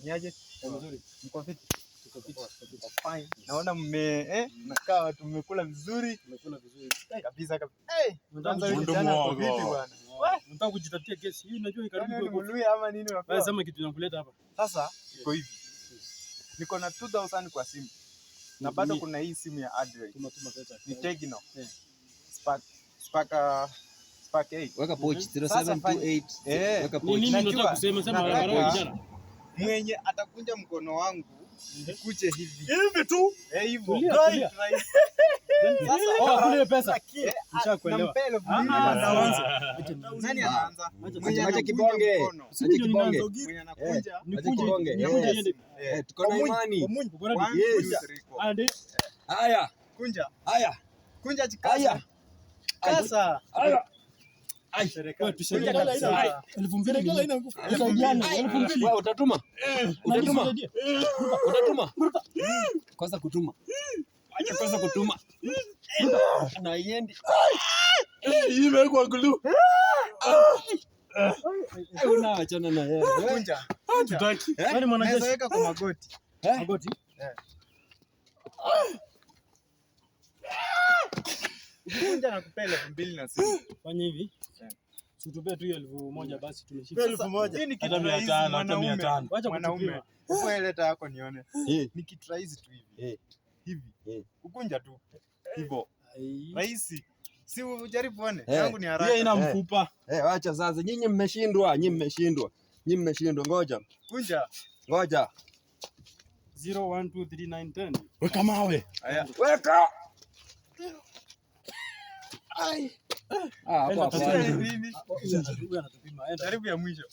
Niaje? Mzuri. Mko fiti? Tuko fiti. Fine. Naona nakaa watu mmekula vizuri. Mmekula vizuri. Kabisa kabisa. Unataka kujitafutia kesi. Hii unajua karibu kwa Luya ama nini unapewa? Wewe sema kitu inakuleta hapa. Sasa iko hivi. Niko na 2000 kwa simu. Na bado kuna hii simu ya Android. Ni Tecno. Spark 8. Weka poch 0728. Weka poch. Nini unataka kusema haraka kijana? Mwenye atakunja mkono wangu nikuje hivi tu hivyo sasa kule pesa nishakuelewa. Nani anaanza? Acha kibonge, acha kibonge. Mwenye anakunja nikunje. Tuko na imani. Haya kunja, haya kunja chikasa kasa. Ai, serikali tusaidia 2000. Wewe utatuma? Utatuma? Kosa kutuma. Acha kosa kutuma. Na iende. Hii imekuwa glue. Unaachana na yeye. Kunja. Tutaki. Kwani mwanajeshi weka kwa magoti. Magoti? Kunja na kupele 2006. Fanya hivi. Tutupe tu 1000 basi tumeshika. 1000. Hii ni kitu rahisi mwanaume. Acha mwanaume. Wewe leta yako nione. Ni kitu rahisi tu hivi. Hivi. Ukunja tu. Hivyo. Rahisi. Si ujaribu uone. Yangu ni haraka. Yeye ina mfupa. Acha sasa. Nyinyi mmeshindwa. Ngoja. Kunja. Ngoja. 01239110. Weka mawe. Haya. Weka. Ai. Hapa. Karibu ya mwisho.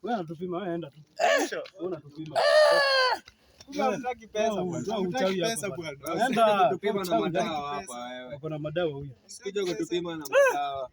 Wewe anatupima, wewe enda tu. Mwisho. Wewe unatupima. Unataka pesa bwana. Unataka pesa bwana. Enda tupima na madawa hapa wewe. Uko na madawa huyu. Sikija kutupima na madawa.